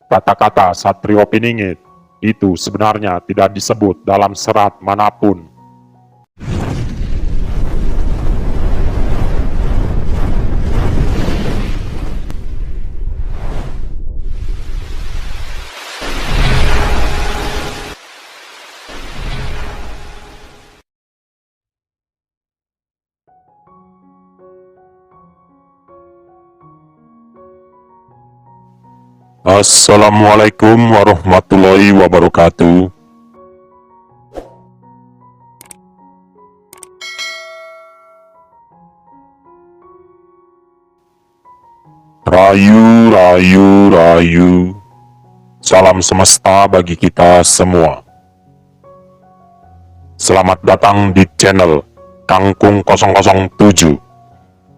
Kata-kata Satrio Piningit itu sebenarnya tidak disebut dalam serat manapun. Assalamualaikum warahmatullahi wabarakatuh. Rayu, rayu, rayu. Salam semesta bagi kita semua. Selamat datang di channel Kangkung 007.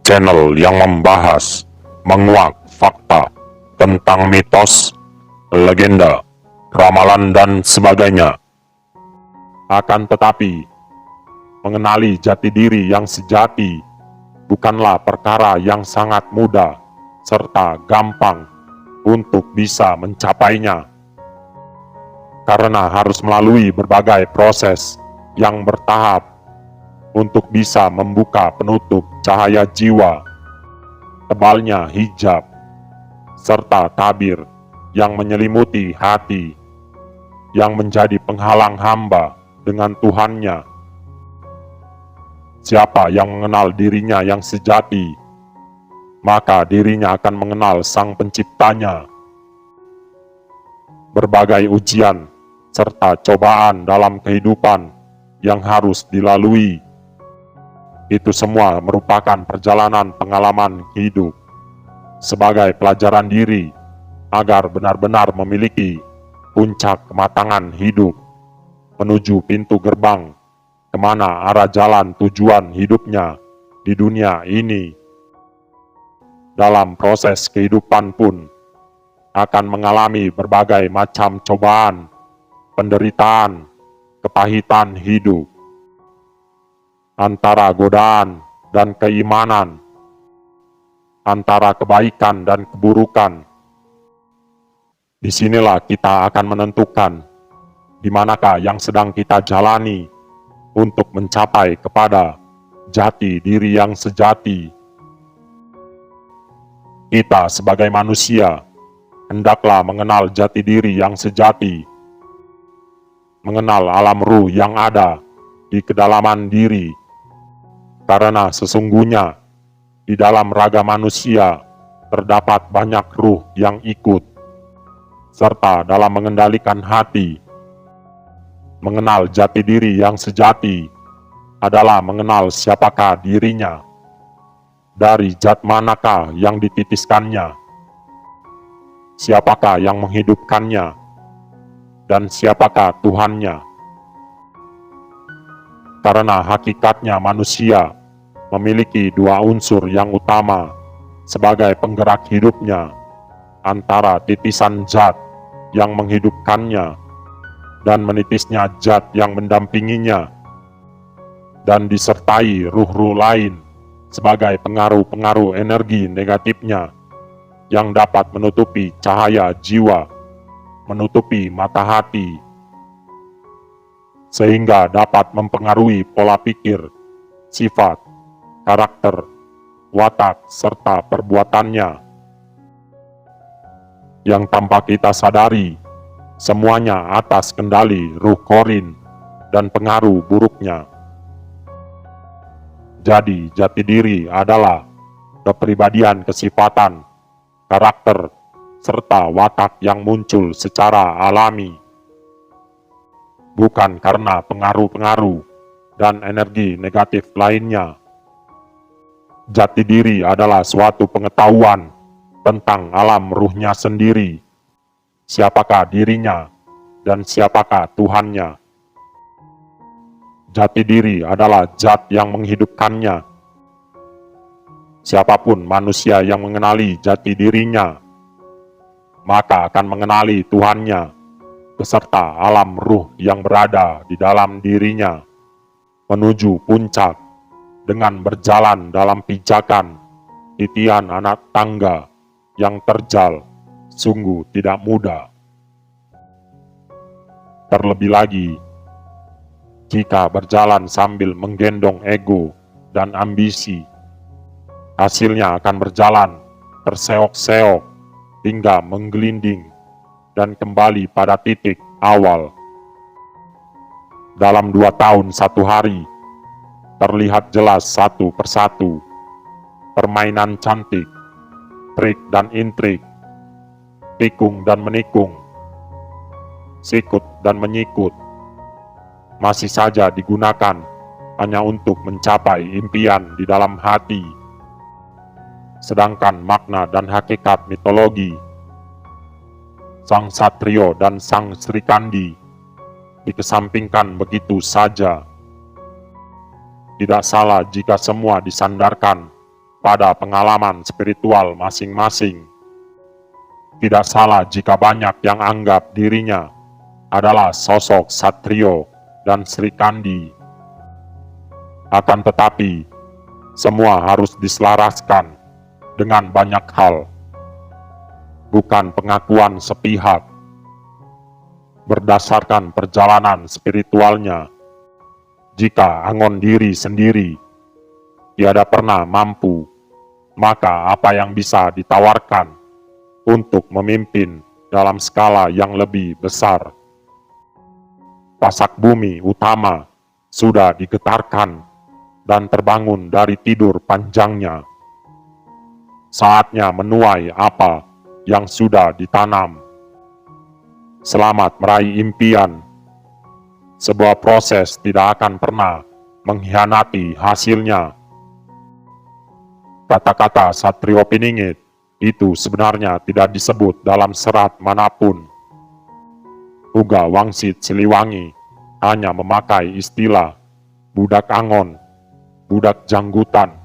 Channel yang membahas, menguak fakta tentang mitos, legenda, ramalan dan sebagainya. Akan tetapi, mengenali jati diri yang sejati bukanlah perkara yang sangat mudah serta gampang untuk bisa mencapainya. Karena harus melalui berbagai proses yang bertahap untuk bisa membuka penutup cahaya jiwa, tebalnya hijab, serta tabir yang menyelimuti hati, yang menjadi penghalang hamba dengan Tuhannya. Siapa yang mengenal dirinya yang sejati, maka dirinya akan mengenal Sang Penciptanya. Berbagai ujian serta cobaan dalam kehidupan yang harus dilalui, itu semua merupakan perjalanan pengalaman hidup sebagai pelajaran diri agar benar-benar memiliki puncak kematangan hidup menuju pintu gerbang kemana arah jalan tujuan hidupnya di dunia ini. Dalam proses kehidupan pun akan mengalami berbagai macam cobaan, penderitaan, kepahitan hidup, antara godaan dan keimanan, antara kebaikan dan keburukan. Disinilah kita akan menentukan di manakah yang sedang kita jalani untuk mencapai kepada jati diri yang sejati. Kita sebagai manusia hendaklah mengenal jati diri yang sejati, mengenal alam ruh yang ada di kedalaman diri, karena sesungguhnya di dalam raga manusia terdapat banyak ruh yang ikut, serta dalam mengendalikan hati. Mengenal jati diri yang sejati adalah mengenal siapakah dirinya, dari zat manakah yang dititiskannya, siapakah yang menghidupkannya, dan siapakah Tuhannya. Karena hakikatnya manusia memiliki dua unsur yang utama sebagai penggerak hidupnya, antara titisan zat yang menghidupkannya dan menitisnya zat yang mendampinginya, dan disertai ruh-ruh lain sebagai pengaruh-pengaruh energi negatifnya yang dapat menutupi cahaya jiwa, menutupi mata hati, sehingga dapat mempengaruhi pola pikir, sifat, karakter, watak, serta perbuatannya. Yang tanpa kita sadari, semuanya atas kendali ruh korin dan pengaruh buruknya. Jadi, jati diri adalah kepribadian, kesifatan, karakter, serta watak yang muncul secara alami, bukan karena pengaruh-pengaruh dan energi negatif lainnya. Jati diri adalah suatu pengetahuan tentang alam ruhnya sendiri, siapakah dirinya dan siapakah Tuhannya. Jati diri adalah zat yang menghidupkannya. Siapapun manusia yang mengenali jati dirinya, maka akan mengenali Tuhannya, beserta alam ruh yang berada di dalam dirinya, menuju puncak dengan berjalan dalam pijakan titian anak tangga yang terjal sungguh tidak mudah. Terlebih lagi, jika berjalan sambil menggendong ego dan ambisi, hasilnya akan berjalan terseok-seok hingga menggelinding dan kembali pada titik awal. Dalam 2 tahun 1 hari, terlihat jelas satu persatu permainan cantik, trik dan intrik, tikung dan menikung, sikut dan menyikut, masih saja digunakan hanya untuk mencapai impian di dalam hati. Sedangkan makna dan hakikat mitologi Sang Satrio dan Sang Sri Kandi dikesampingkan begitu saja. Tidak salah jika semua disandarkan pada pengalaman spiritual masing-masing. Tidak salah jika banyak yang anggap dirinya adalah sosok Satrio dan Sri Kandi. Akan tetapi, semua harus diselaraskan dengan banyak hal, bukan pengakuan sepihak. Berdasarkan perjalanan spiritualnya, jika angon diri sendiri tiada pernah mampu, maka apa yang bisa ditawarkan untuk memimpin dalam skala yang lebih besar? Pasak bumi utama sudah digetarkan dan terbangun dari tidur panjangnya. Saatnya menuai apa yang sudah ditanam. Selamat meraih impian. Sebuah proses tidak akan pernah mengkhianati hasilnya. Kata-kata Satrio Piningit itu sebenarnya tidak disebut dalam serat manapun. Uga Wangsit Siliwangi hanya memakai istilah budak angon, budak janggutan,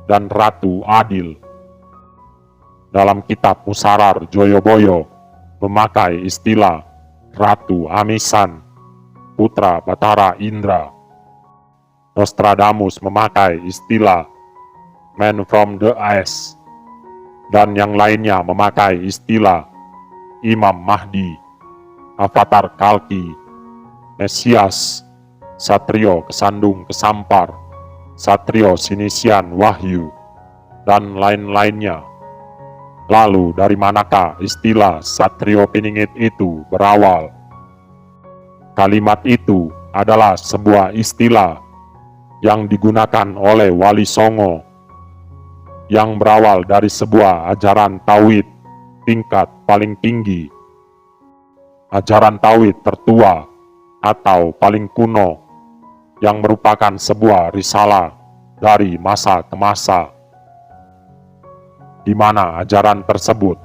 dan ratu adil. Dalam kitab Musarar Joyoboyo memakai istilah Ratu Amisan, putra Batara Indra. Nostradamus memakai istilah Man from the East, dan yang lainnya memakai istilah Imam Mahdi, Avatar Kalki, Mesias, Satrio Kesandung Kesampar, Satrio Sinisian Wahyu, dan lain-lainnya. Lalu dari manakah istilah Satrio Piningit itu berawal? Kalimat itu adalah sebuah istilah yang digunakan oleh Wali Songo, yang berawal dari sebuah ajaran tauhid tingkat paling tinggi. Ajaran tauhid tertua atau paling kuno, yang merupakan sebuah risalah dari masa ke masa, di mana ajaran tersebut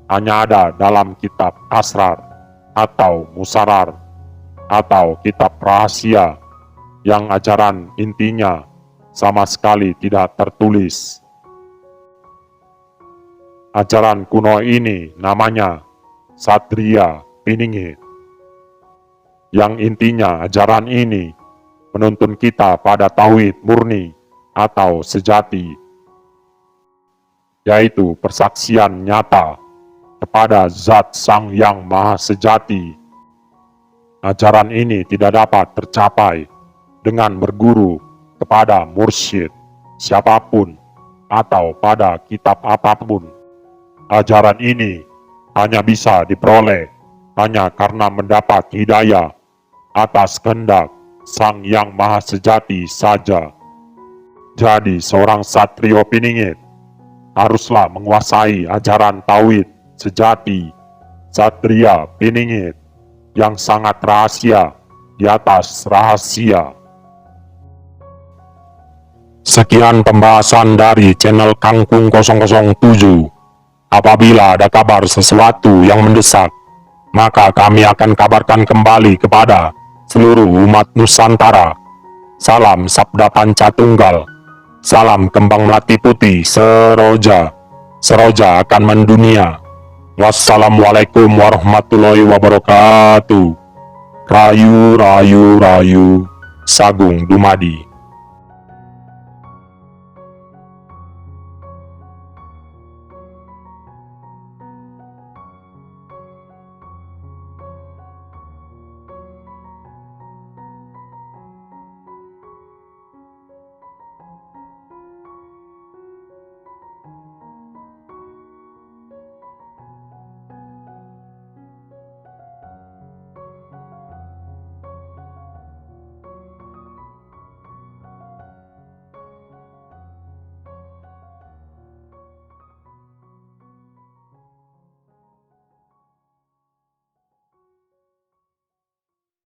hanya ada dalam kitab asrar atau musarar atau kitab rahasia, yang ajaran intinya sama sekali tidak tertulis. Ajaran kuno ini namanya Satria Piningit, yang intinya ajaran ini menuntun kita pada tauhid murni atau sejati, yaitu persaksian nyata kepada Zat Sang Yang Maha Sejati. Ajaran ini tidak dapat tercapai dengan berguru kepada mursyid siapapun atau pada kitab apapun. Ajaran ini hanya bisa diperoleh hanya karena mendapat hidayah atas kehendak Sang Yang Maha Sejati saja. Jadi seorang Satrio Piningit haruslah menguasai ajaran tauhid sejati Satria Piningit yang sangat rahasia di atas rahasia. Sekian pembahasan dari channel Kangkung 007. Apabila ada kabar sesuatu yang mendesak, maka kami akan kabarkan kembali kepada seluruh umat Nusantara. Salam Sabda Pancatunggal. Salam Kembang Melati Putih Seroja. Seroja akan mendunia. Wassalamualaikum warahmatullahi wabarakatuh. Rayu, rayu, rayu. Sagung Dumadi.